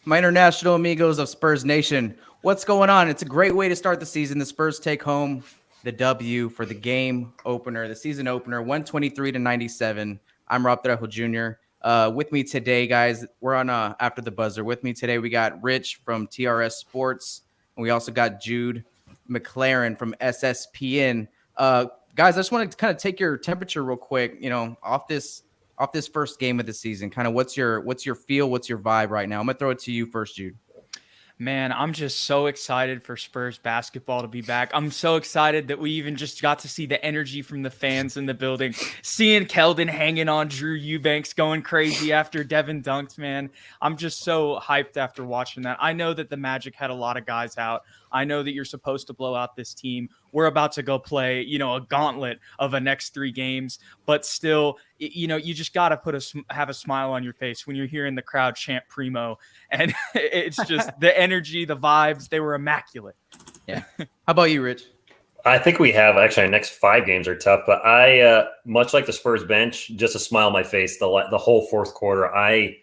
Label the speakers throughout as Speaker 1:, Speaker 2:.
Speaker 1: My international amigos of Spurs Nation, what's going on? It's a great way to start the season. The Spurs take home the W for the game opener, the season opener, 123-97. I'm Rob Trejo Jr. With me today, guys, we're on After the Buzzer. With me today, we got Rich from TRS Sports, and we also got Jude McClaren from SSPN. Guys, I just want to kind of take your temperature real quick, off this first game of the season. Kind of what's your feel, what's your vibe right now? I'm gonna throw it to you first, Jude.
Speaker 2: Man, I'm just so excited for Spurs basketball to be back. I'm so excited that we even just got to see the energy from the fans in the building. Seeing Keldon hanging on Drew Eubanks going crazy after Devin dunked, man. I'm just so hyped after watching that. I know that the Magic had a lot of guys out. I know that you're supposed to blow out this team. We're about to go play, a gauntlet of a next 3 games, but still, you just got to have a smile on your face when you're hearing the crowd chant Primo. And it's just the energy, the vibes, they were immaculate.
Speaker 1: Yeah. How about you, Rich?
Speaker 3: I think we have actually our next 5 games are tough, but much like the Spurs bench, just a smile on my face the whole fourth quarter. I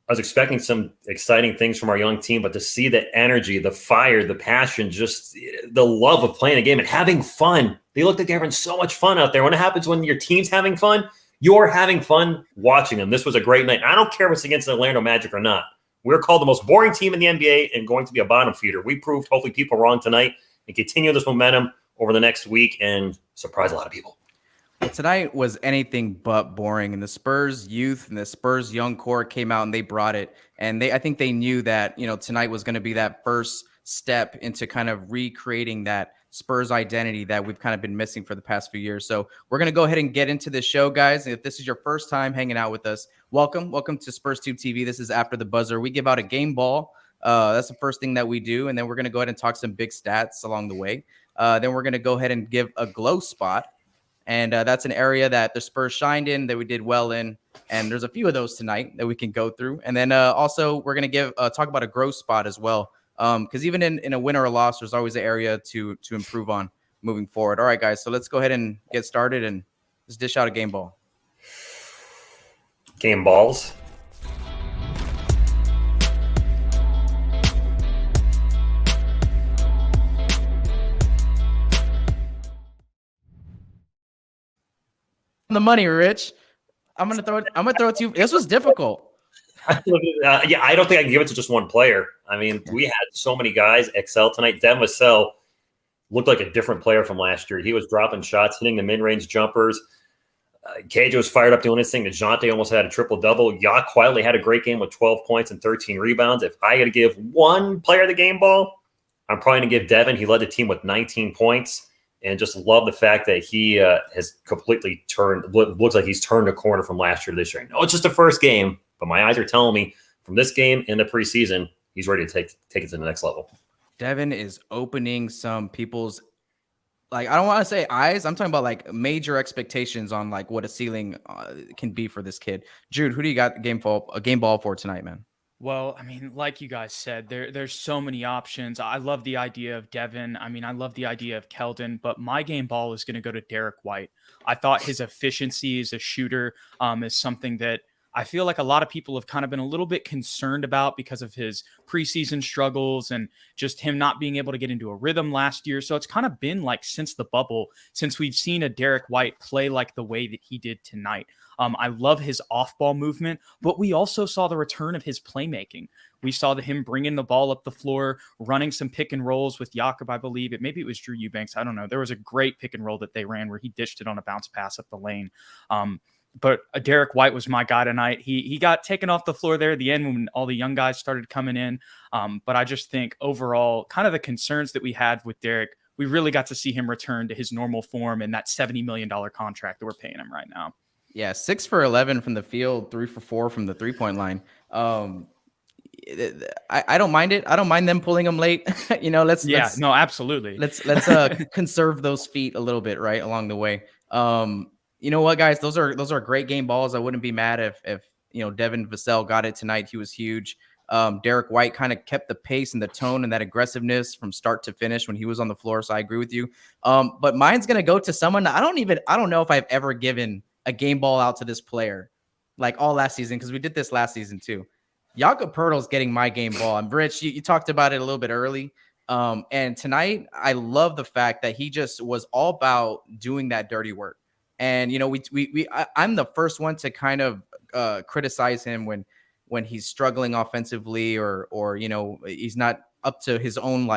Speaker 3: was expecting some exciting things from our young team, but to see the energy, the fire, the passion, just the love of playing a game and having fun. They looked like they're having so much fun out there. When it happens when your team's having fun, you're having fun watching them. This was a great night. I don't care if it's against the Orlando Magic or not. We're called the most boring team in the NBA and going to be a bottom feeder. We proved hopefully people wrong tonight and continue this momentum over the next week and surprise a lot of people.
Speaker 1: Tonight was anything but boring, and the Spurs youth and the Spurs young core came out and they brought it. And I think they knew that, tonight was going to be that first step into kind of recreating that Spurs identity that we've kind of been missing for the past few years. So we're going to go ahead and get into this show, guys. And if this is your first time hanging out with us, welcome to SpursTubeTv. This is After the Buzzer. We give out a game ball. That's the first thing that we do. And then we're going to go ahead and talk some big stats along the way. Then we're going to go ahead and give a glow spot. And that's an area that the Spurs shined in, that we did well in. And there's a few of those tonight that we can go through. And then also we're going to talk about a growth spot as well. Because even in a win or a loss, there's always an area to improve on moving forward. All right, guys. So let's go ahead and get started and let's dish out a game ball.
Speaker 3: Game balls.
Speaker 1: The money, Rich. I'm gonna throw it to you. This was difficult.
Speaker 3: Yeah, I don't think I can give it to just one player. I mean, we had so many guys excel tonight. Devin Vassell looked like a different player from last year. He was dropping shots, hitting the mid-range jumpers. KJ was fired up doing his thing. DeJounte almost had a triple-double. Yak quietly had a great game with 12 points and 13 rebounds. If I got to give one player the game ball, I'm probably going to give Devin. He led the team with 19 points. And just love the fact that he has completely looks like he's turned a corner from last year to this year. No, it's just the first game, but my eyes are telling me from this game in the preseason, he's ready to take it to the next level.
Speaker 1: Devin is opening some people's, I don't want to say eyes. I'm talking about major expectations on what a ceiling can be for this kid. Jude, who do you got a game ball for tonight, man?
Speaker 2: Well, I mean, like you guys said, there's so many options. I love the idea of Devin. I mean, I love the idea of Keldon, but my game ball is going to go to Derek White. I thought his efficiency as a shooter is something that I feel like a lot of people have kind of been a little bit concerned about because of his preseason struggles and just him not being able to get into a rhythm last year. So it's kind of been since the bubble, since we've seen a Derek White play like the way that he did tonight. I love his off-ball movement, but we also saw the return of his playmaking. We saw him bringing the ball up the floor, running some pick and rolls with Jakob, I believe. Maybe it was Drew Eubanks. I don't know. There was a great pick and roll that they ran where he dished it on a bounce pass up the lane. But Derek White was my guy tonight. He got taken off the floor there at the end when all the young guys started coming in. But I just think overall, kind of the concerns that we had with Derek, we really got to see him return to his normal form in that $70 million contract that we're paying him right now.
Speaker 1: Yeah, 6 for 11 from the field, 3 for 4 from the three-point line. I don't mind it. I don't mind them pulling him late.
Speaker 2: No, absolutely.
Speaker 1: Let's conserve those feet a little bit, right, along the way. You know what, guys? Those are great game balls. I wouldn't be mad if Devin Vassell got it tonight. He was huge. Derek White kind of kept the pace and the tone and that aggressiveness from start to finish when he was on the floor. So I agree with you. But mine's gonna go to someone I don't know if I've ever given a game ball out to this player all last season, because we did this last season too. Jakob Pertl's getting my game ball. And Rich, you talked about it a little bit early. And tonight, I love the fact that he just was all about doing that dirty work. And I'm the first one to kind of criticize him when he's struggling offensively, or he's not up to his own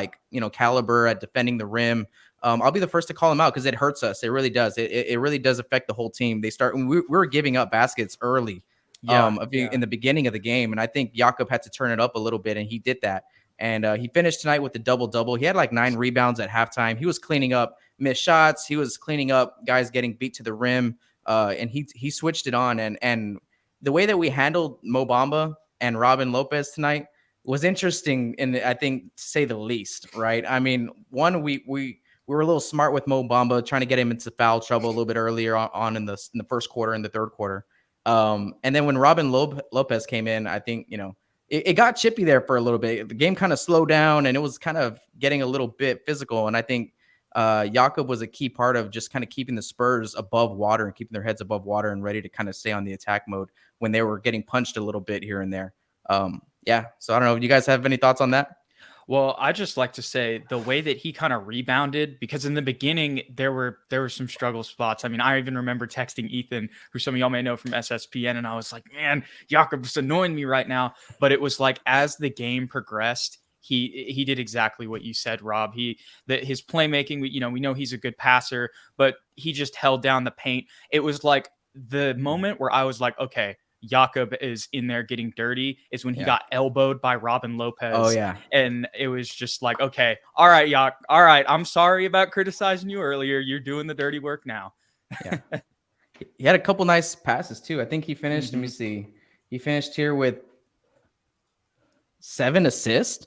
Speaker 1: caliber at defending the rim. I'll be the first to call him out because it hurts us. It really does. It really does affect the whole team. We were giving up baskets early. In the beginning of the game. And I think Jakob had to turn it up a little bit, and he did that. And he finished tonight with the double-double. He had like 9 rebounds at halftime. He was cleaning up missed shots. He was cleaning up guys getting beat to the rim. And he switched it on. And the way that we handled Mo Bamba and Robin Lopez tonight was interesting, and I think, to say the least, right? I mean, one, we were a little smart with Mo Bamba, trying to get him into foul trouble a little bit earlier on in the first quarter and the third quarter. And then when Robin Lopez came in, I think, it got chippy there for a little bit. The game kind of slowed down, and it was kind of getting a little bit physical. And I think Jakob was a key part of just kind of keeping the Spurs above water and keeping their heads above water and ready to kind of stay on the attack mode when they were getting punched a little bit here and there. So I don't know. Do you guys have any thoughts on that?
Speaker 2: Well, I just like to say the way that he kind of rebounded, because in the beginning there were some struggle spots. I mean, I even remember texting Ethan, who some of y'all may know from SSPN, and I was like, man, Jakob's annoying me right now. But it was like, as the game progressed, he did exactly what you said, Rob. His playmaking, we know he's a good passer, but he just held down the paint. It was like the moment where I was like, okay, Jakob is in there getting dirty, is when he got elbowed by Robin Lopez.
Speaker 1: Oh, yeah.
Speaker 2: And it was just like, okay, all right, Jakob. All right, I'm sorry about criticizing you earlier. You're doing the dirty work now.
Speaker 1: Yeah. He had a couple nice passes, too. I think he finished, let me see. He finished here with 7 assists.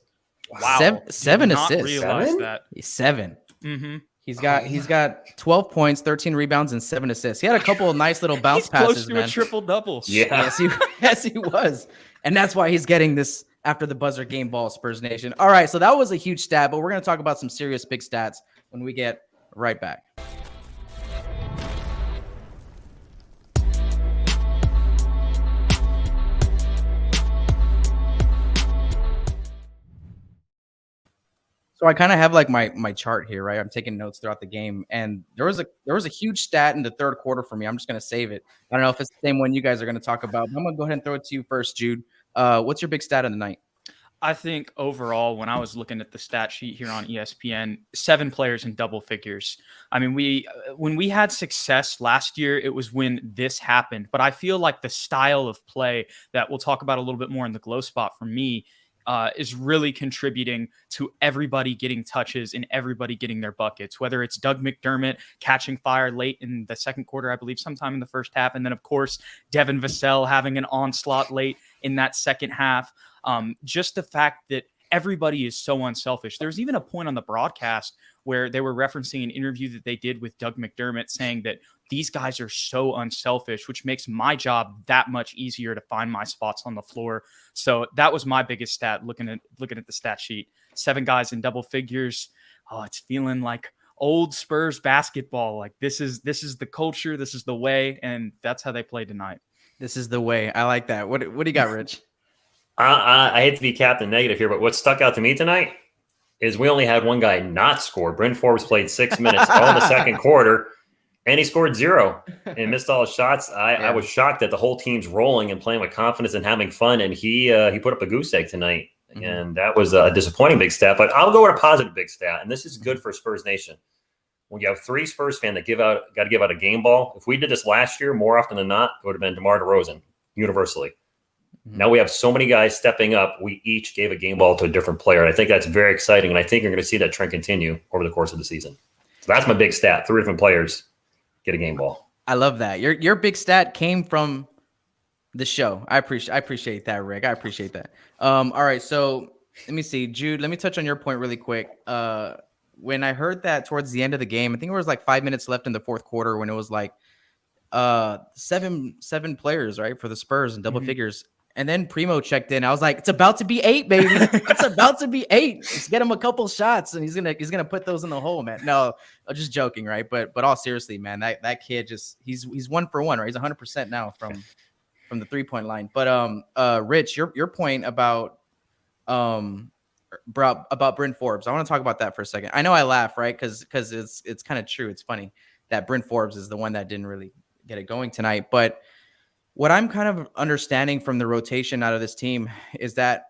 Speaker 2: Wow.
Speaker 1: Seven assists.
Speaker 2: Not realize that.
Speaker 1: 7.
Speaker 2: Mm-hmm.
Speaker 1: He's got 12 points, 13 rebounds, and 7 assists. He had a couple of nice little bounce
Speaker 2: He's
Speaker 1: passes,
Speaker 2: close to a triple-double.
Speaker 3: Yeah.
Speaker 1: Yes, he was. And that's why he's getting this after the buzzer game ball, Spurs Nation. All right, so that was a huge stat, but we're going to talk about some serious big stats when we get right back. So I kind of have like my chart here, right? I'm taking notes throughout the game, and there was a huge stat in the third quarter for me. I'm just gonna save it. I don't know if it's the same one you guys are gonna talk about, but I'm gonna go ahead and throw it to you first, Jude. What's your big stat of the night?
Speaker 2: I think overall, when I was looking at the stat sheet here on ESPN, 7 players in double figures. I mean, when we had success last year, it was when this happened. But I feel like the style of play that we'll talk about a little bit more in the glow spot for me is really contributing to everybody getting touches and everybody getting their buckets, whether it's Doug McDermott catching fire late in the second quarter, I believe sometime in the first half. And then, of course, Devin Vassell having an onslaught late in that second half. Just the fact that everybody is so unselfish. There's even a point on the broadcast where they were referencing an interview that they did with Doug McDermott, saying that these guys are so unselfish, which makes my job that much easier to find my spots on the floor. So that was my biggest stat, looking at the stat sheet. 7 guys in double figures. Oh, it's feeling like old Spurs basketball. Like this is the culture, this is the way, and that's how they play tonight.
Speaker 1: This is the way. I like that. What do you got, Rich?
Speaker 3: I hate to be Captain Negative here, but what stuck out to me tonight is we only had one guy not score. Bryn Forbes played 6 minutes all in the second quarter, and he scored 0 and missed all his shots. I was shocked that the whole team's rolling and playing with confidence and having fun, and he put up a goose egg tonight, and that was a disappointing big stat. But I'll go with a positive big stat, and this is good for Spurs Nation. When you have 3 Spurs fans that got to give out a game ball, if we did this last year, more often than not, it would have been DeMar DeRozan universally. Now we have so many guys stepping up. We each gave a game ball to a different player. And I think that's very exciting. And I think you're going to see that trend continue over the course of the season. So that's my big stat. 3 different players get a game ball.
Speaker 1: I love that. Your big stat came from the show. I appreciate that, Rick. I appreciate that. All right. So let me see, Jude, let me touch on your point really quick. When I heard that towards the end of the game, I think it was like 5 minutes left in the fourth quarter when it was like seven players, right, for the Spurs in double figures. And then Primo checked in. I was like, it's about to be 8, baby. It's about to be 8. Let's get him a couple shots, and he's gonna put those in the hole, man. No, I'm just joking, right? But all seriously, man, that kid he's 1 for 1, right? He's 100% now from the 3-point line. But Rich, your point about Bryn Forbes, I want to talk about that for a second. I know I laugh, right? Because it's kind of true. It's funny that Bryn Forbes is the one that didn't really get it going tonight. But what I'm kind of understanding from the rotation out of this team is that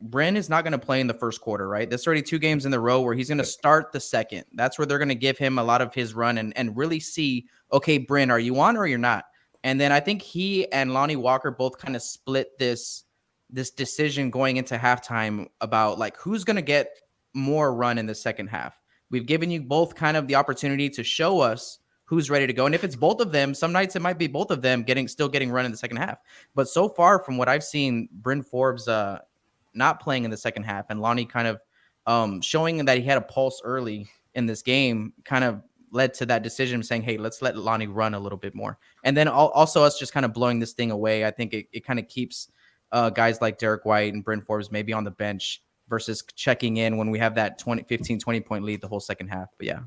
Speaker 1: Bryn is not going to play in the first quarter, right? There's already 2 games in the row where he's going to start the second. That's where they're going to give him a lot of his run and really see, okay, Bryn, are you on or you're not? And then I think he and Lonnie Walker both kind of split this decision going into halftime about like who's going to get more run in the second half. We've given you both kind of the opportunity to show us who's ready to go. And if it's both of them, some nights it might be both of them still getting run in the second half. But so far from what I've seen, Bryn Forbes not playing in the second half and Lonnie kind of showing that he had a pulse early in this game kind of led to that decision saying, hey, let's let Lonnie run a little bit more. And then also us just kind of blowing this thing away. I think it kind of keeps guys like Derek White and Bryn Forbes maybe on the bench versus checking in when we have that 20 point lead the whole second half. But yeah.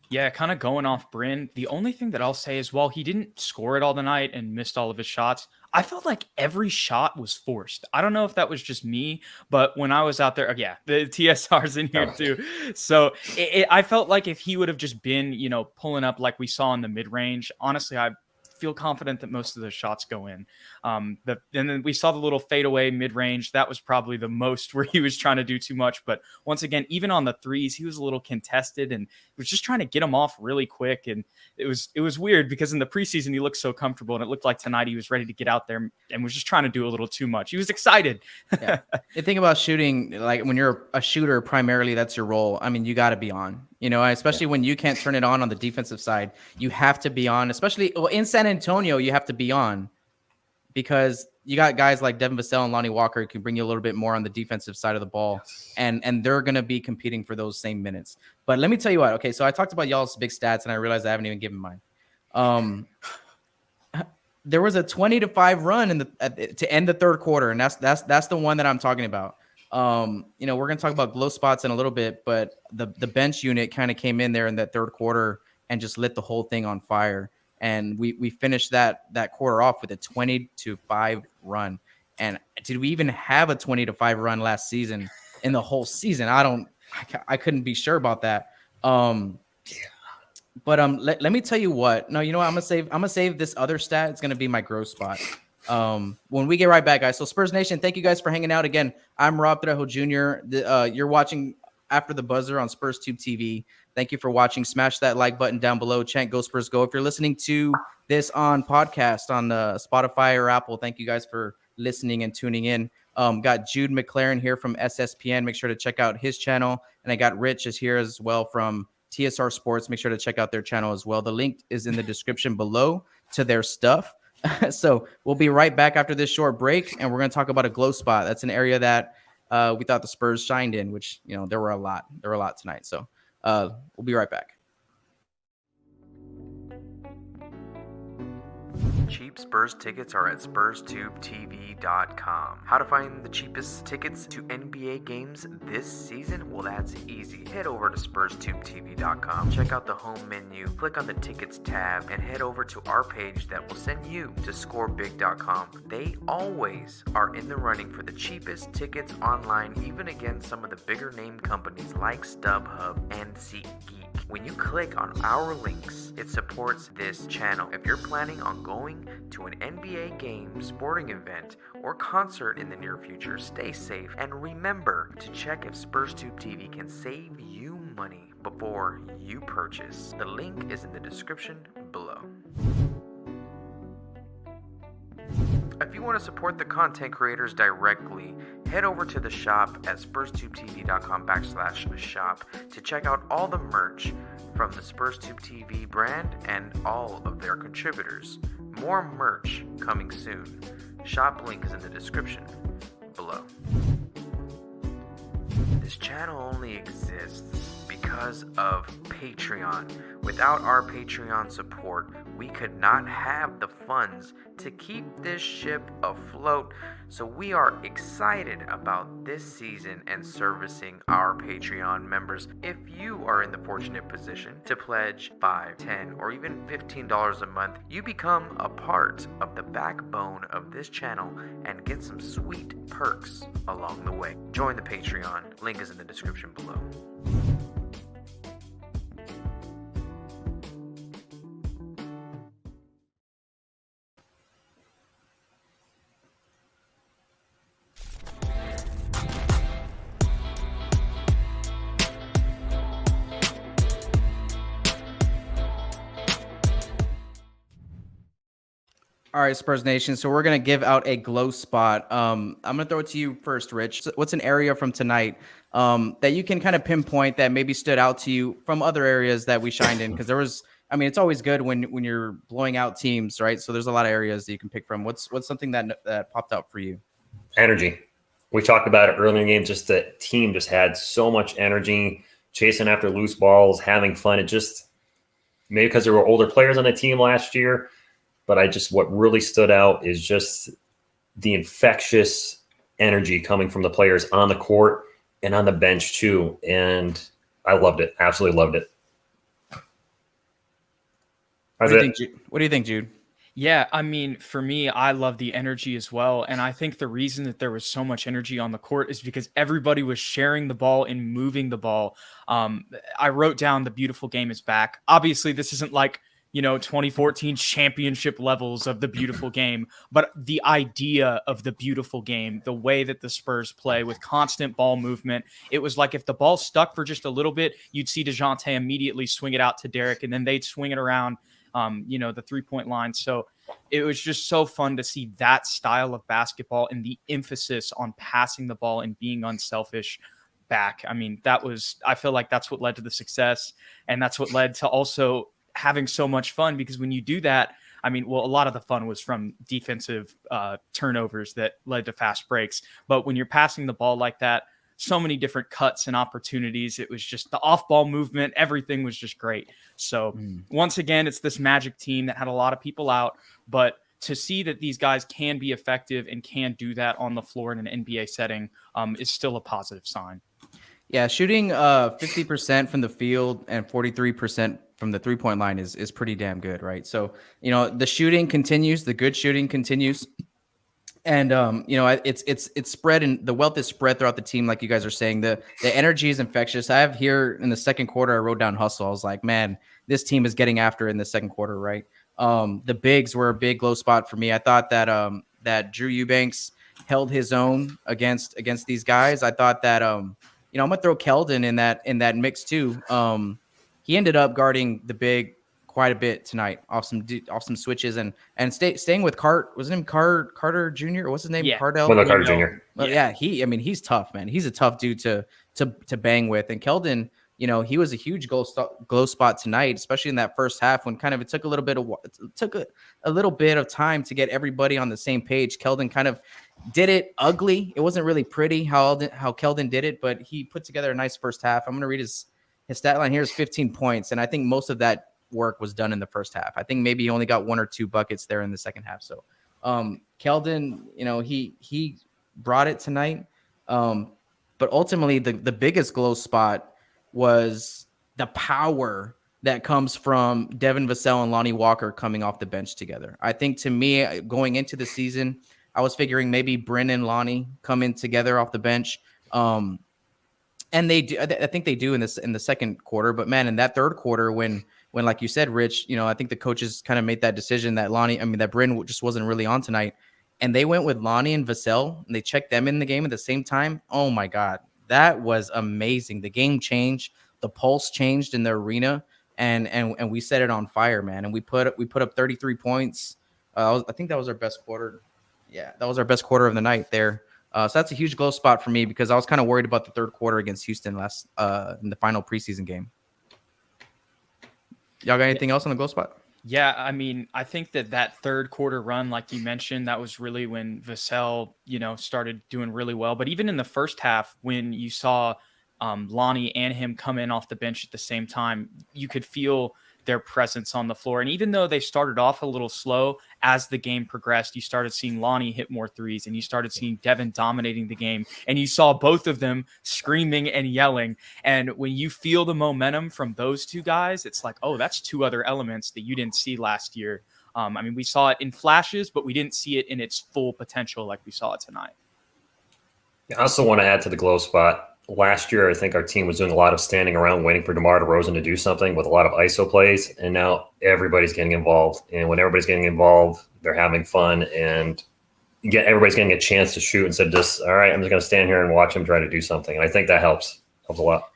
Speaker 2: Yeah, kind of going off Bryn. The only thing that I'll say is while he didn't score it all the night and missed all of his shots, I felt like every shot was forced. I don't know if that was just me, but when I was out there, the TSR's in here too. So I felt like if he would have just been, pulling up like we saw in the mid-range, honestly, I feel confident that most of the shots go in. And then we saw the little fadeaway mid-range. That was probably the most where he was trying to do too much. But once again, even on the threes, he was a little contested and was just trying to get them off really quick. And it was weird because in the preseason, he looked so comfortable. And it looked like tonight he was ready to get out there and was just trying to do a little too much. He was excited.
Speaker 1: Yeah. The thing about shooting, like when you're a shooter, primarily that's your role. I mean, you got to be on. Especially when you can't turn it on the defensive side, you have to be on, especially in San Antonio, you have to be on because you got guys like Devin Vassell and Lonnie Walker who can bring you a little bit more on the defensive side of the ball. And they're going to be competing for those same minutes. But let me tell you what, okay, so I talked about y'all's big stats and I realized I haven't even given mine. There was a 20-5 run to end the third quarter. And that's the one that I'm talking about. We're going to talk about glow spots in a little bit, but the bench unit kind of came in there in that third quarter and just lit the whole thing on fire. And we finished that quarter off with a 20-5 run. And did we even have a 20-5 run last season in the whole season? I couldn't be sure about that. But let me tell you what. No, you know what? I'm gonna save this other stat. It's gonna be my growth spot. When we get right back, guys. So Spurs Nation, thank you guys for hanging out again. I'm Rob Trejo Jr. You're watching After the Buzzer on SpursTubeTv. Thank you for watching. Smash that like button down below. Chant Go Spurs Go. If you're listening to this on podcast on Spotify or Apple, thank you guys for listening and tuning in. Got Jude McClaren here from SSPN. Make sure to check out his channel. And I got Rich is here as well from TSR Sports. Make sure to check out their channel as well. The link is in the description below to their stuff. So we'll be right back after this short break, and we're going to talk about a glow spot. That's an area that we thought the Spurs shined in, which, there were a lot. There were a lot tonight. So we'll be right back. Cheap Spurs tickets are at SpursTubeTv.com. How to find the cheapest tickets to NBA games this season? Well, that's easy. Head over to SpursTubeTv.com. Check out the home menu, click on the tickets tab, and head over to our page that will send you to ScoreBig.com. They always are in the running for the cheapest tickets online, even against some of the bigger name companies like StubHub and SeatGeek. When you click on our links, it supports this channel. If you're planning on going to an NBA game, sporting event, or concert in the near future, stay safe and remember to check if SpursTubeTV can save you money before you purchase. The link is in the description below. If you want to support the content creators directly, head over to the shop at SpursTubeTV.com/shop to check out all the merch from the SpursTubeTV brand and all of their contributors. More merch coming soon. Shop link is in the description below. This channel only exists because of Patreon. Without our Patreon support,
Speaker 4: we could not have the funds to keep this ship afloat. So we are excited about this season and servicing our Patreon members. If you are in the fortunate position to pledge $5, $10, or even $15 a month, you become a part of the backbone of this channel and get some sweet perks along the way. Join the Patreon. Link is in the description below.
Speaker 1: All right, Spurs Nation. So we're gonna give out a glow spot. I'm gonna throw it to you first, Rich. So what's an area from tonight that you can kind of pinpoint that maybe stood out to you from other areas that we shined in? Because there was, I mean, it's always good when you're blowing out teams, right? So there's a lot of areas that you can pick from. What's something that popped out for you?
Speaker 3: Energy. We talked about it earlier in the game. Just the team just had so much energy, chasing after loose balls, having fun. It just maybe because there were older players on the team last year. But what really stood out is just the infectious energy coming from the players on the court and on the bench too. And I loved it. Absolutely loved it.
Speaker 1: What do you think, Jude?
Speaker 2: Yeah, I mean, for me, I love the energy as well. And I think the reason that there was so much energy on the court is because everybody was sharing the ball and moving the ball. I wrote down the beautiful game is back. Obviously, this isn't like 2014 championship levels of the beautiful game, but the idea of the beautiful game, the way that the Spurs play with constant ball movement, it was like if the ball stuck for just a little bit, you'd see DeJounte immediately swing it out to Derek, and then they'd swing it around, the 3-point line. So it was just so fun to see that style of basketball and the emphasis on passing the ball and being unselfish back. I mean, I feel like that's what led to the success, and that's what led to also having so much fun, because when you do that, I mean, well, a lot of the fun was from defensive turnovers that led to fast breaks. But when you're passing the ball like that, so many different cuts and opportunities. It was just the off-ball movement. Everything was just great. So once again, it's this Magic team that had a lot of people out, but to see that these guys can be effective and can do that on the floor in an NBA setting is still a positive sign.
Speaker 1: Yeah, shooting 50% from the field and 43% from the 3-point line is pretty damn good, right? So, the shooting continues, the good shooting continues. And it's spread, and the wealth is spread throughout the team, like you guys are saying. The energy is infectious. I have here in the second quarter, I wrote down hustle. I was like, man, this team is getting after in the second quarter, right? The bigs were a big glow spot for me. I thought that Drew Eubanks held his own against these guys. I thought that I'm gonna throw Keldon in that mix too. He ended up guarding the big quite a bit tonight off some switches and staying with wasn't him Carter Jr. or what's his name?
Speaker 2: Yeah.
Speaker 1: Cardell.
Speaker 3: Wendell Carter Jr.
Speaker 1: Well, yeah, he's tough, man. He's a tough dude to bang with. And Keldon, he was a huge glow spot tonight, especially in that first half when kind of it took a little bit of time to get everybody on the same page. Keldon kind of did it ugly. It wasn't really pretty how Keldon did it, but he put together a nice first half. I'm going to read his stat line here is 15 points, and I think most of that work was done in the first half. I think maybe he only got 1 or 2 buckets there in the second half. So Keldon, he brought it tonight. But ultimately the biggest glow spot was the power that comes from Devin Vassell and Lonnie Walker coming off the bench together. I think, to me, going into the season, I was figuring maybe Bryn and Lonnie come in together off the bench. And they do. I think they do in the second quarter. But man, in that third quarter, when like you said, Rich, I think the coaches kind of made that decision that that Bryn just wasn't really on tonight, and they went with Lonnie and Vassell, and they checked them in the game at the same time. Oh my God, that was amazing. The game changed, the pulse changed in the arena, and we set it on fire, man. And we put up 33 points. I think that was our best quarter. Yeah, that was our best quarter of the night there. So that's a huge glow spot for me because I was kind of worried about the third quarter against Houston in the final preseason game. Y'all got anything else on the glow spot?
Speaker 2: Yeah, I mean, I think that third quarter run, like you mentioned, that was really when Vassell, started doing really well. But even in the first half, when you saw Lonnie and him come in off the bench at the same time, you could feel their presence on the floor. And even though they started off a little slow, as the game progressed, you started seeing Lonnie hit more threes, and you started seeing Devin dominating the game, and you saw both of them screaming and yelling. And when you feel the momentum from those two guys, it's like, oh, that's two other elements that you didn't see last year. I mean, we saw it in flashes, but we didn't see it in its full potential like we saw it tonight.
Speaker 3: I also want to add to the glow spot. Last year, I think our team was doing a lot of standing around waiting for DeMar DeRozan to do something with a lot of ISO plays, and now everybody's getting involved. And when everybody's getting involved, they're having fun, and everybody's getting a chance to shoot instead of just, all right, I'm just going to stand here and watch him try to do something. And I think that helps a lot.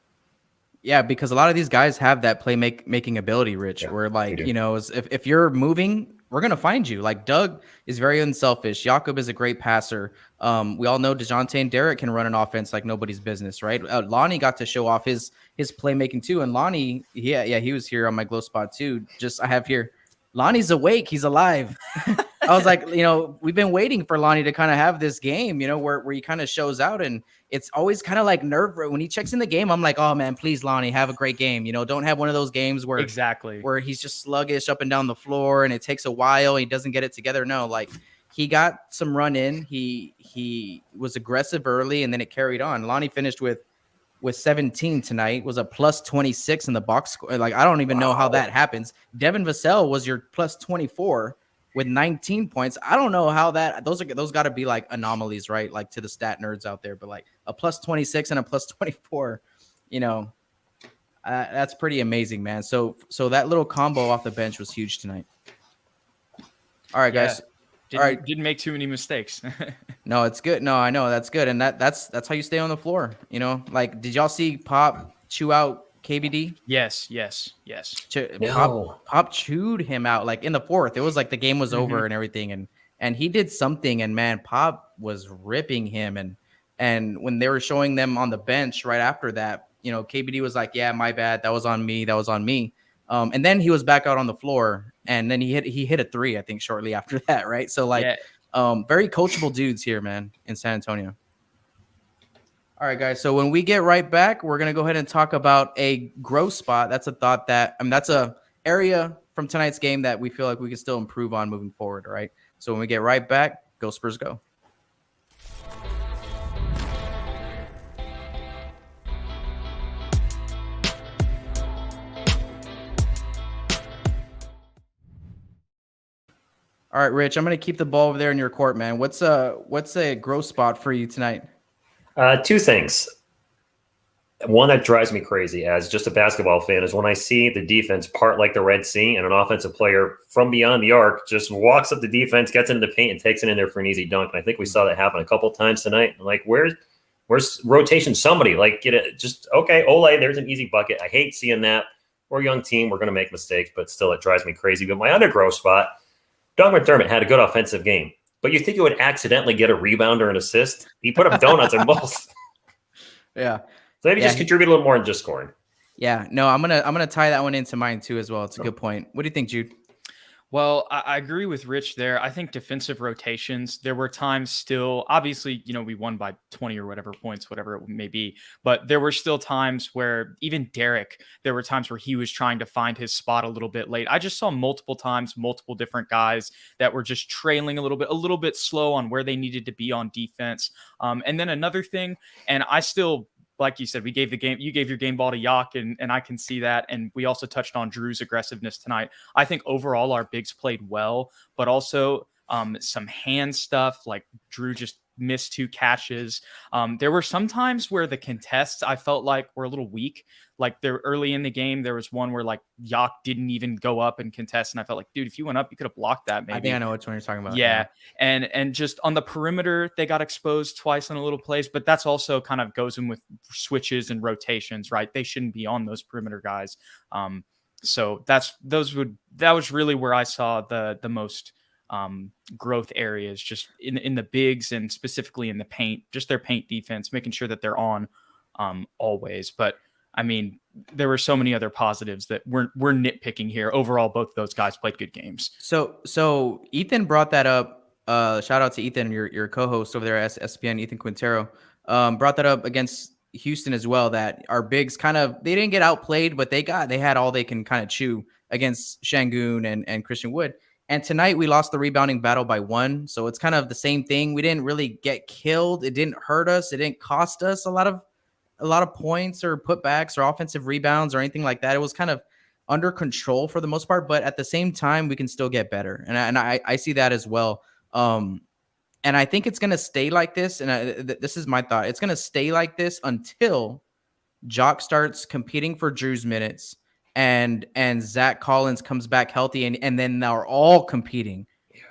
Speaker 1: Yeah, because a lot of these guys have that making ability, Rich, where like, if you're moving, we're going to find you. Like Doug is very unselfish. Jakob is a great passer. We all know DeJounte and Derek can run an offense like nobody's business, right? Lonnie got to show off his playmaking too. And Lonnie, he was here on my glow spot too. I have here, Lonnie's awake. He's alive. I was like, we've been waiting for Lonnie to kind of have this game, where he kind of shows out, and it's always kind of like when he checks in the game. I'm like, oh man, please Lonnie, have a great game. Don't have one of those games where he's just sluggish up and down the floor and it takes a while. He doesn't get it together. No, like he got some run in. He was aggressive early and then it carried on. Lonnie finished with 17 tonight, was a plus 26 in the box score. Like, I don't even know how that happens. Devin Vassell was your plus 24 with 19 points. I don't know how those got to be like anomalies, right? Like to the stat nerds out there, but like a plus 26 and a plus 24, that's pretty amazing, man. So that little combo off the bench was huge tonight. All right, guys.
Speaker 2: Didn't make too many mistakes.
Speaker 1: No, it's good. No, I know that's good. And that's how you stay on the floor. Like, did y'all see Pop chew out KBD?
Speaker 2: Yes.
Speaker 1: Pop chewed him out like in the fourth. It was like the game was over and everything. And he did something, and man, Pop was ripping him. And when they were showing them on the bench right after that, KBD was like, yeah, my bad. That was on me. And then he was back out on the floor, and then he hit a three, I think, shortly after that, right? So like, very coachable dudes here, man, in San Antonio. All right, guys. So when we get right back, we're gonna go ahead and talk about a growth spot. That's a thought that's a area from tonight's game that we feel like we can still improve on moving forward. All right. So when we get right back, go Spurs, go. All right, Rich, I'm going to keep the ball over there in your court, man. What's a growth spot for you tonight?
Speaker 3: Two things. One that drives me crazy as just a basketball fan is when I see the defense part like the Red Sea and an offensive player from beyond the arc just walks up the defense, gets into the paint, and takes it in there for an easy dunk. And I think we saw that happen a couple of times tonight. I'm like, where's rotation? Somebody like get it. Just okay, Ole, there's an easy bucket. I hate seeing that. We're a young team. We're going to make mistakes, but still it drives me crazy. But my other growth spot, Doug McDermott had a good offensive game, but you think he would accidentally get a rebound or an assist? He put up donuts in both.
Speaker 1: Yeah.
Speaker 3: So maybe just contribute a little more than just scoring.
Speaker 1: Yeah. No, I'm gonna tie that one into mine too as well. It's a good point. What do you think, Jude?
Speaker 2: Well, I agree with Rich there. I think defensive rotations, there were times still, obviously, we won by 20 or whatever points, whatever it may be. But there were still times where even Derek, there were times where he was trying to find his spot a little bit late. I just saw multiple times, multiple different guys that were just trailing a little bit slow on where they needed to be on defense. And then another thing, and I still, like you said, you gave your game ball to Yak, and I can see that. And we also touched on Drew's aggressiveness tonight. I think overall our bigs played well, but also some hand stuff, like Drew just missed 2 catches. There were some times where the contests I felt like were a little weak. Like there early in the game, there was one where like Yak didn't even go up and contest, and I felt like, dude, if you went up, you could have blocked that. Maybe.
Speaker 1: I think I know which one you're talking about.
Speaker 2: Yeah. And just on the perimeter, they got exposed twice on a little place, but that's also kind of goes in with switches and rotations, right? They shouldn't be on those perimeter guys. So that was really where I saw the most growth areas, just in the bigs and specifically in the paint, just their paint defense, making sure that they're on always. But I mean, there were so many other positives that we're nitpicking here. Overall, both of those guys played good games.
Speaker 1: So Ethan brought that up. Shout out to Ethan, your co-host over there at SSPN, Ethan Quintero, brought that up against Houston as well, that our bigs they didn't get outplayed, but they had all they can kind of chew against Şengün and Christian Wood. And tonight we lost the rebounding battle by 1. So it's kind of the same thing. We didn't really get killed. It didn't hurt us. It didn't cost us a lot of points or putbacks or offensive rebounds or anything like that. It was kind of under control for the most part, but at the same time, we can still get better. And I see that as well. And I think it's going to stay like this. And this is my thought. It's going to stay like this until Jock starts competing for Drew's minutes and Zach Collins comes back healthy, and then they're all competing.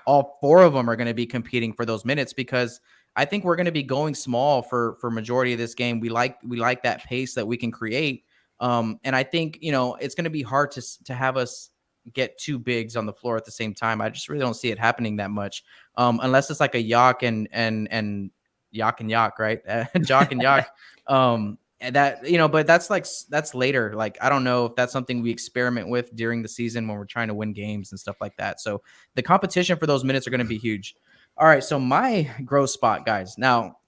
Speaker 1: All 4 of them are going to be competing for those minutes, because I think we're going to be going small for majority of this game. We like that pace that we can create. And I think, it's going to be hard to have us get 2 bigs on the floor at the same time. I just really don't see it happening that much. Unless it's like a Yak and Yak, right? Jock and Yak. And that, but that's later. Like, I don't know if that's something we experiment with during the season when we're trying to win games and stuff like that. So the competition for those minutes are going to be huge. All right. So my growth spot, guys. Now,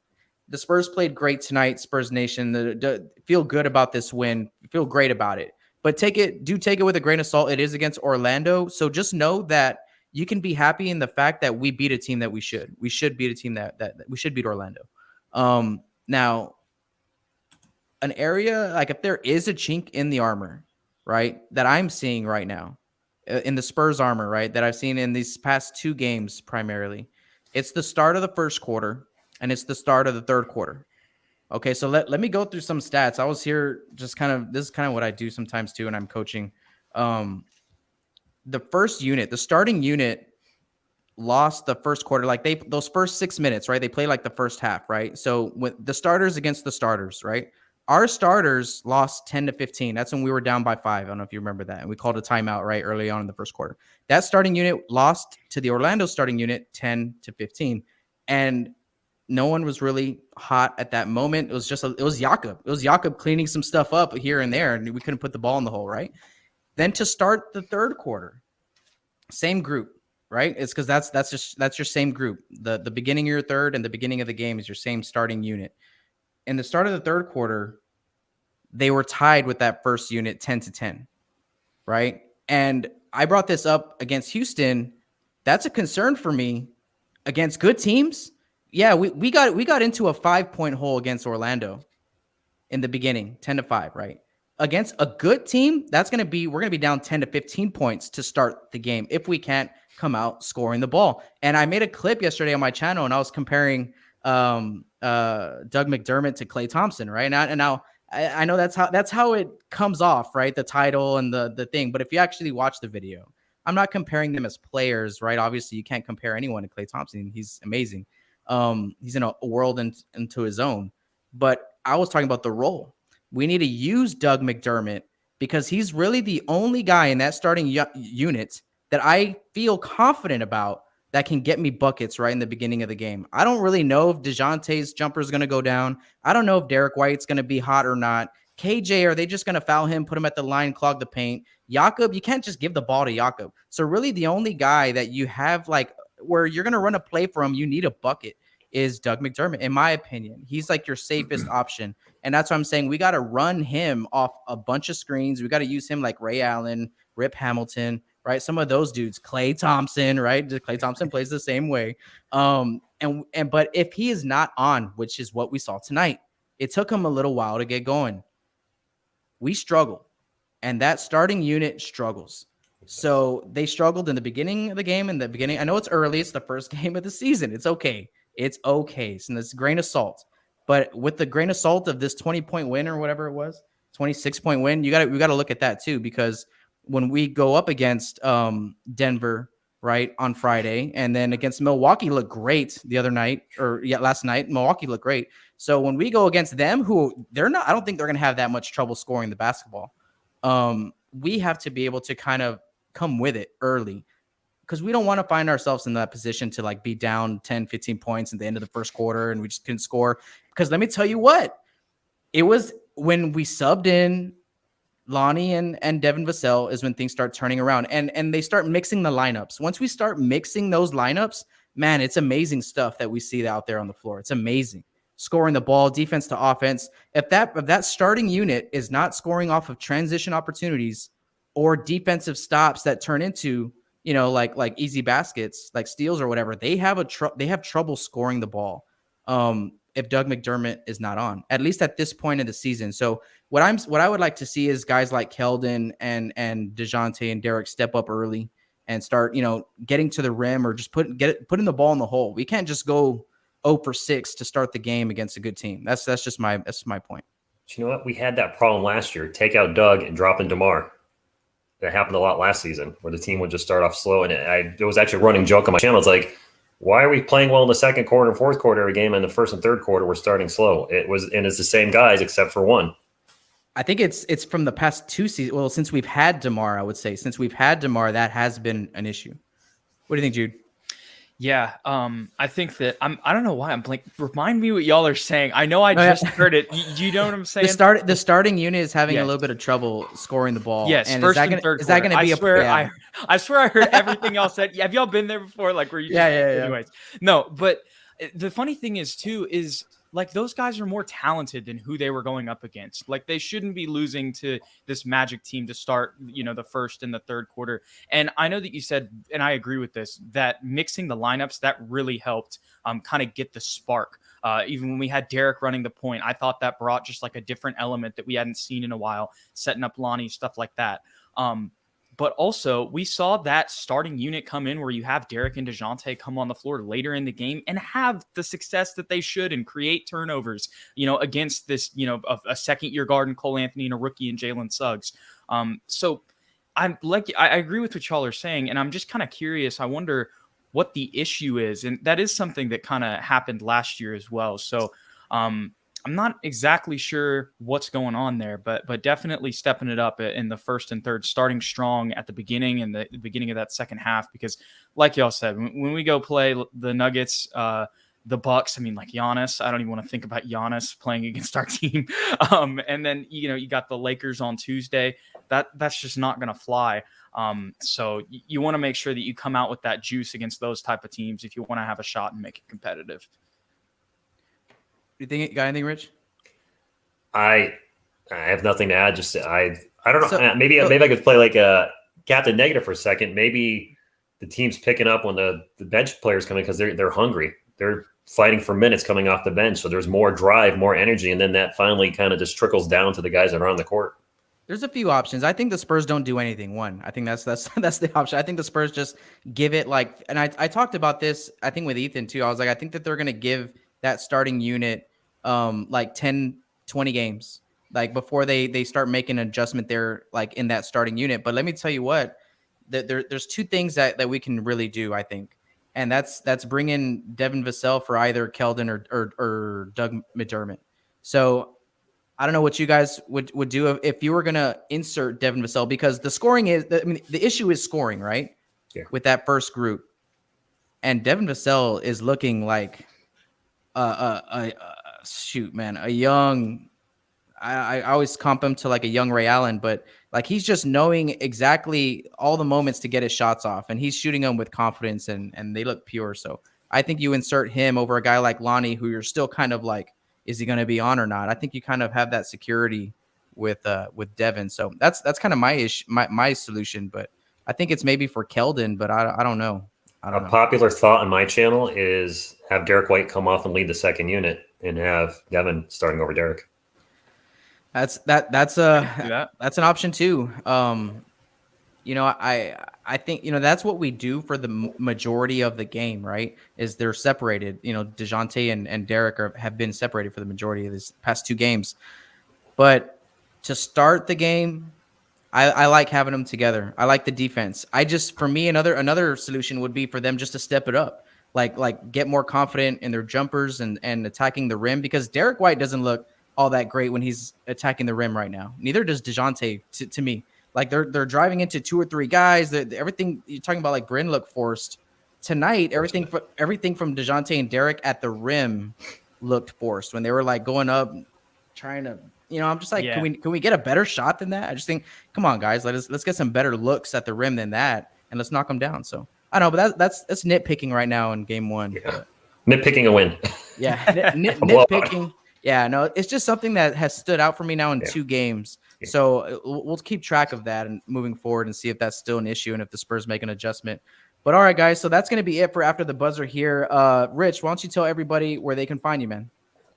Speaker 1: the Spurs played great tonight. Spurs Nation, feel good about this win. Feel great about it. But take it with a grain of salt. It is against Orlando. So just know that you can be happy in the fact that we beat a team that we should. We should beat a team that we should beat Orlando. Now, an area, like if there is a chink in the armor, right, that I'm seeing right now in the Spurs armor, right, that I've seen in these past 2 games primarily, it's the start of the first quarter and it's the start of the third quarter. Okay, so let me go through some stats. I was here this is kind of what I do sometimes too when I'm coaching. The starting unit lost the first quarter, like those first 6 minutes, right? They play like the first half, right? So with the starters against the starters, right? Our starters lost 10-15. That's when we were down by 5. I don't know if you remember that. And we called a timeout right early on in the first quarter. That starting unit lost to the Orlando starting unit 10-15. And no one was really hot at that moment. It was Jakob. It was Jakob cleaning some stuff up here and there, and we couldn't put the ball in the hole, right? Then to start the third quarter, same group, right? It's because that's your same group. The beginning of your third and the beginning of the game is your same starting unit. In the start of the third quarter, they were tied with that first unit 10-10, right? And I brought this up against Houston. That's a concern for me against good teams. Yeah, we got into a 5-point hole against Orlando in the beginning, 10-5, right? Against a good team, we're going to be down 10-15 points to start the game if we can't come out scoring the ball. And I made a clip yesterday on my channel, and I was comparing Doug McDermott to Klay Thompson, right? And now I know that's how it comes off, right? The title and the thing. But if you actually watch the video, I'm not comparing them as players, right? Obviously, you can't compare anyone to Klay Thompson. He's amazing. He's in a world into his own. But I was talking about the role. We need to use Doug McDermott because he's really the only guy in that starting unit that I feel confident about that can get me buckets right in the beginning of the game. I don't really know if DeJounte's jumper is going to go down. I don't know if Derek White's going to be hot or not. KJ, are they just going to foul him, put him at the line, clog the paint? Jakob, you can't just give the ball to Jakob. So really the only guy that you have like where you're going to run a play for him, you need a bucket, is Doug McDermott, in my opinion. He's like your safest option. And that's what I'm saying. We got to run him off a bunch of screens. We got to use him like Ray Allen, Rip Hamilton, right? Some of those dudes, Klay Thompson, right? Klay Thompson plays the same way. But if he is not on, which is what we saw tonight, it took him a little while to get going. We struggle, and that starting unit struggles. So they struggled in the beginning of the game. I know it's early. It's the first game of the season. It's okay. It's okay. So it's a grain of salt. But with the grain of salt of this 20-point win or whatever it was, 26-point win, we got to look at that too, because when we go up against Denver, right, on Friday, and then against Milwaukee looked great last night. Milwaukee looked great. So when we go against them, who I don't think they're going to have that much trouble scoring the basketball. We have to be able to kind of come with it early, because we don't want to find ourselves in that position to like be down 10, 15 points at the end of the first quarter and we just couldn't score. Because let me tell you what, it was when we subbed in Lonnie and Devin Vassell is when things start turning around and they start mixing the lineups. Once we start mixing those lineups, man, it's amazing stuff that we see out there on the floor. It's amazing. Scoring the ball, defense to offense. If that starting unit is not scoring off of transition opportunities, or defensive stops that turn into, like easy baskets, like steals or whatever, they have trouble scoring the ball. If Doug McDermott is not on, at least at this point in the season. So what I would like to see is guys like Keldon and DeJounte and Derek step up early and start, getting to the rim or just putting the ball in the hole. We can't just go 0 for 6 to start the game against a good team. That's just my point.
Speaker 3: But you know what? We had that problem last year. Take out Doug and drop in DeMar. That happened a lot last season, where the team would just start off slow. And it was actually a running joke on my channel. It's like, why are we playing well in the second quarter and fourth quarter every game, and the first and third quarter we're starting slow? It's the same guys except for one.
Speaker 1: I think it's from the past 2 seasons. Well, since we've had DeMar, I would say that has been an issue. What do you think, Jude?
Speaker 2: Yeah, I think that I don't know why I'm like, remind me what y'all are saying. I know I just heard it. You know what I'm saying?
Speaker 1: The starting unit is having a little bit of trouble scoring the ball.
Speaker 2: Yes,
Speaker 1: and
Speaker 2: first and third.
Speaker 1: Is that going to be
Speaker 2: I swear I heard everything y'all said. Have y'all been there before? Like, where you?
Speaker 1: Yeah.
Speaker 2: Anyways, no. But the funny thing is too is, like, those guys are more talented than who they were going up against. Like, they shouldn't be losing to this Magic team to start, the first and the third quarter. And I know that you said, and I agree with this, that mixing the lineups, that really helped kind of get the spark. Even when we had Derek running the point, I thought that brought just like a different element that we hadn't seen in a while, setting up Lonnie, stuff like that. But also, we saw that starting unit come in where you have Derek and DeJounte come on the floor later in the game and have the success that they should and create turnovers, against this, a second-year guard in Cole Anthony and a rookie in Jalen Suggs. So I agree with what y'all are saying, and I'm just kind of curious. I wonder what the issue is, and that is something that kind of happened last year as well. So I'm not exactly sure what's going on there, but definitely stepping it up in the first and third, starting strong at the beginning and the beginning of that second half. Because, like y'all said, when we go play the Nuggets, the Bucks, I mean, like Giannis, I don't even want to think about Giannis playing against our team. And then you got the Lakers on Tuesday. That's just not going to fly. So you want to make sure that you come out with that juice against those type of teams if you want to have a shot and make it competitive.
Speaker 1: You think you got anything, Rich?
Speaker 3: I have nothing to add. Just I don't know. So, maybe I could play like a Captain Negative for a second. Maybe the team's picking up when the bench players come in because they're hungry. They're fighting for minutes coming off the bench, so there's more drive, more energy, and then that finally kind of just trickles down to the guys that are on the court.
Speaker 1: There's a few options. I think the Spurs don't do anything. I think that's the option. I think the Spurs just give it like, and I talked about this, I think with Ethan too. I was like, I think that they're going to give that starting unit like 10, 20 games, like before they start making an adjustment there, like in that starting unit. But let me tell you what, there's 2 things that we can really do, I think. And that's bring in Devin Vassell for either Keldon or Doug McDermott. So I don't know what you guys would do if you were going to insert Devin Vassell, because the scoring is, the issue is scoring, right?
Speaker 3: Yeah.
Speaker 1: With that first group. And Devin Vassell is looking like shoot, man, a young, I always comp him to like a young Ray Allen, but like he's just knowing exactly all the moments to get his shots off, and he's shooting them with confidence, and they look pure. So I think you insert him over a guy like Lonnie, who you're still kind of like, is he going to be on or not? I think you kind of have that security with Devin. So that's kind of my solution, but I think it's maybe for Keldon, but I don't know.
Speaker 3: A popular thought on my channel is have Derek White come off and lead the second unit and have Devin starting over Derek.
Speaker 1: That's an option too. I think, that's what we do for the majority of the game, right? Is they're separated. DeJounte and Derek have been separated for the majority of this past 2 games. But to start the game, I like having them together. I like the defense. For me, another solution would be for them just to step it up, like get more confident in their jumpers and attacking the rim, because Derek White doesn't look all that great when he's attacking the rim right now. Neither does DeJounte to me. Like they're driving into 2 or 3 guys. Everything you're talking about, like Bryn looked forced tonight. Everything from DeJounte and Derek at the rim looked forced when they were like going up, trying to. I'm just like, can we get a better shot than that? I just think, come on, guys, let's get some better looks at the rim than that, and let's knock them down. So I don't know, but that's nitpicking right now in game 1.
Speaker 3: Yeah. Nitpicking a win.
Speaker 1: Yeah, nitpicking. Yeah, no, it's just something that has stood out for me now in 2 games. So we'll keep track of that and moving forward and see if that's still an issue and if the Spurs make an adjustment. But all right, guys, so that's going to be it for After the Buzzer here. Rich, why don't you tell everybody where they can find you, man?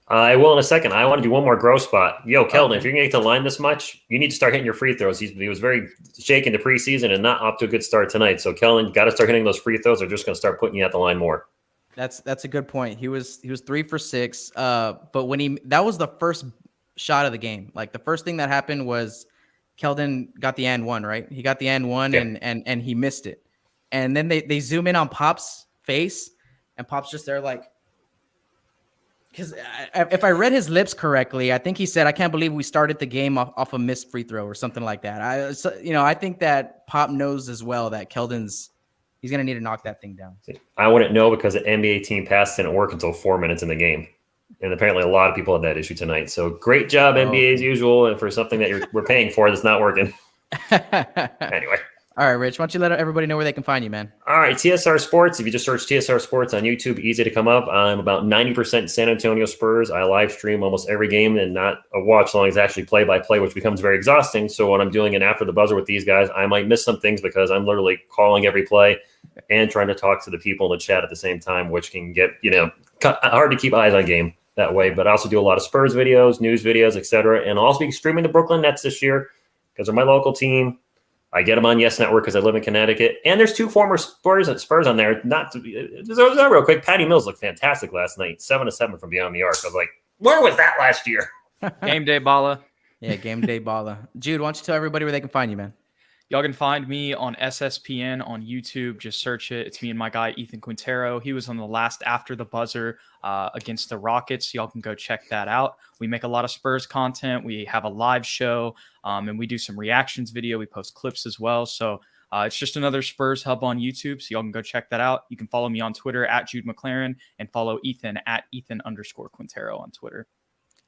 Speaker 3: I will in a second. I want to do one more growth spot. Yo, Keldon, if you're going to get to line this much, you need to start hitting your free throws. He was very shaken the preseason and not off to a good start tonight. So, Keldon, got to start hitting those free throws. They're just going to start putting you at the line more.
Speaker 1: That's a good point. He was 3 for 6. But that was the first shot of the game. Like the first thing that happened was Keldon got the and one, right? He got the and one and he missed it. And then they zoom in on Pop's face, and Pop's just there like, because if I read his lips correctly, I think he said, "I can't believe we started the game off a missed free throw," or something like that. I think that Pop knows as well that he's going to need to knock that thing down.
Speaker 3: I wouldn't know because the NBA team pass didn't work until 4 minutes in the game. And apparently a lot of people had that issue tonight. So great job, NBA, as usual, and for something that we're paying for that's not working. Anyway.
Speaker 1: All right, Rich, why don't you let everybody know where they can find you, man?
Speaker 3: All right, TSR Sports. If you just search TSR Sports on YouTube, easy to come up. I'm about 90% San Antonio Spurs. I live stream almost every game, and not a watch long as actually play-by-play, which becomes very exhausting. So when I'm doing an After the Buzzer with these guys, I might miss some things because I'm literally calling every play and trying to talk to the people in the chat at the same time, which can get hard to keep eyes on game that way. But I also do a lot of Spurs videos, news videos, etc. And I'll also be streaming the Brooklyn Nets this year because they're my local team. I get them on Yes Network because I live in Connecticut. And there's 2 former Spurs on there. Real quick, Patty Mills looked fantastic last night. 7-7 from beyond the arc. I was like, where was that last year?
Speaker 2: Game day balla.
Speaker 1: Yeah, game day balla. Jude, why don't you tell everybody where they can find you, man?
Speaker 2: Y'all can find me on SSPN on YouTube. Just search it. It's me and my guy, Ethan Quintero. He was on the last After the Buzzer against the Rockets. Y'all can go check that out. We make a lot of Spurs content. We have a live show, and we do some reactions video. We post clips as well. So it's just another Spurs hub on YouTube. So y'all can go check that out. You can follow me on Twitter at Jude McClaren and follow Ethan at Ethan_Quintero on Twitter.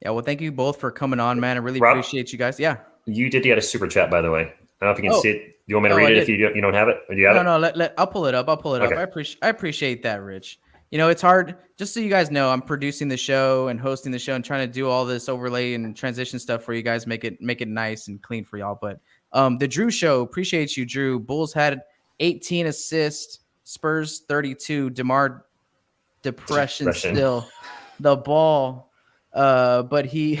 Speaker 2: Yeah,
Speaker 1: well, thank you both for coming on, man. I really appreciate you guys. Yeah.
Speaker 3: You did get a super chat, by the way. I don't know if you can see it. You want me to read it if you don't have it? Or do you have it?
Speaker 1: No, I'll pull it up.
Speaker 3: Okay.
Speaker 1: I appreciate that, Rich. It's hard. Just so you guys know, I'm producing the show and hosting the show and trying to do all this overlay and transition stuff for you guys, make it nice and clean for y'all. But the Drew Show, appreciate you, Drew. Bulls had 18 assists, Spurs 32. DeMar depression still. The ball, but he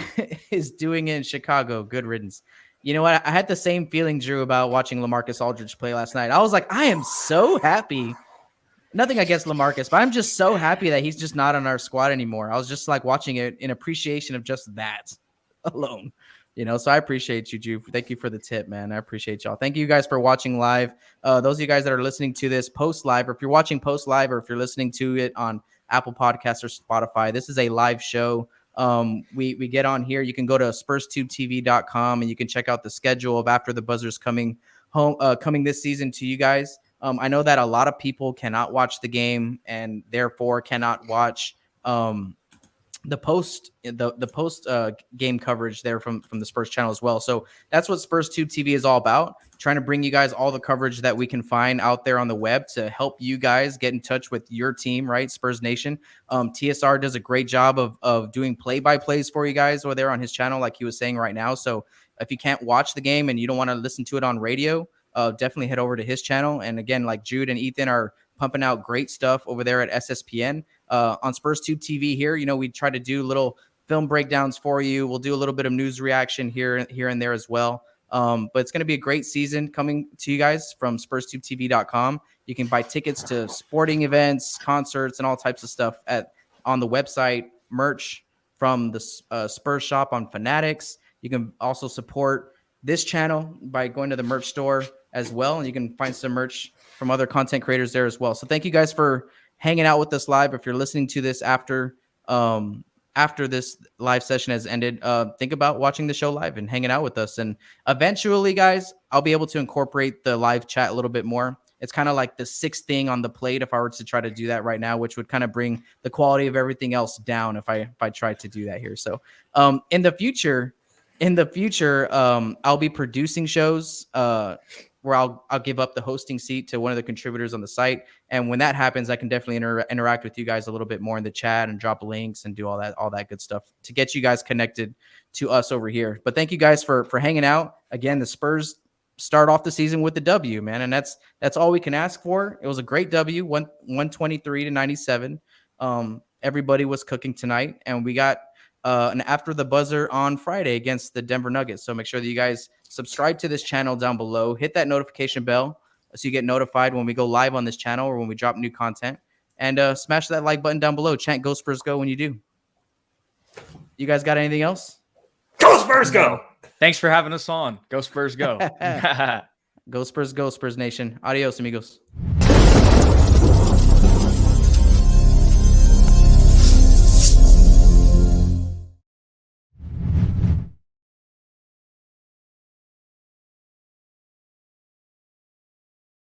Speaker 1: is doing it in Chicago. Good riddance. You know what? I had the same feeling, Drew, about watching LaMarcus Aldridge play last night. I was like, I am so happy. Nothing against LaMarcus, but I'm just so happy that he's just not on our squad anymore. I was just like watching it in appreciation of just that alone. So I appreciate you, Drew. Thank you for the tip, man. I appreciate y'all. Thank you guys for watching live. Those of you guys that are listening to this post live, or if you're watching post live, or if you're listening to it on Apple Podcasts or Spotify, this is a live show. We get on here. You can go to SpursTubeTv.com and you can check out the schedule of After the Buzzers coming this season to you guys. I know that a lot of people cannot watch the game and therefore cannot watch the post game coverage there from the Spurs channel as well. So that's what SpursTubeTv is all about. Trying to bring you guys all the coverage that we can find out there on the web to help you guys get in touch with your team, right? Spurs Nation. TSR does a great job of doing play-by-plays for you guys over there on his channel, like he was saying right now. So if you can't watch the game and you don't want to listen to it on radio, definitely head over to his channel. And again, like Jude and Ethan are pumping out great stuff over there at SSPN. On SpursTubeTv here, we try to do little film breakdowns for you. We'll do a little bit of news reaction here and there as well. But it's going to be a great season coming to you guys from SpursTubeTv.com. You can buy tickets to sporting events, concerts, and all types of stuff on the website, merch from the Spurs shop on Fanatics. You can also support this channel by going to the merch store as well, and you can find some merch from other content creators there as well. So thank you guys for hanging out with us live. If you're listening to this after this live session has ended, think about watching the show live and hanging out with us. And eventually, guys, I'll be able to incorporate the live chat a little bit more. It's kind of like the sixth thing on the plate if I were to try to do that right now, which would kind of bring the quality of everything else down if I tried to do that here. So in the future, I'll be producing shows where I'll give up the hosting seat to one of the contributors on the site. And when that happens, I can definitely interact with you guys a little bit more in the chat and drop links and do all that good stuff to get you guys connected to us over here. But thank you guys for hanging out. Again, the Spurs start off the season with the W, man, and that's all we can ask for. It was a great W, 123-97. Everybody was cooking tonight, and we got an after the buzzer on Friday against the Denver Nuggets. So make sure that you guys subscribe to this channel down below, hit that notification bell so you get notified when we go live on this channel or when we drop new content, and smash that like button down below. Chant "Go Spurs Go" when you do. You guys got anything else?
Speaker 3: Go Spurs Go!
Speaker 2: Thanks for having us on. Go Spurs Go.
Speaker 1: Go Spurs Go, Spurs Nation. Adios, amigos.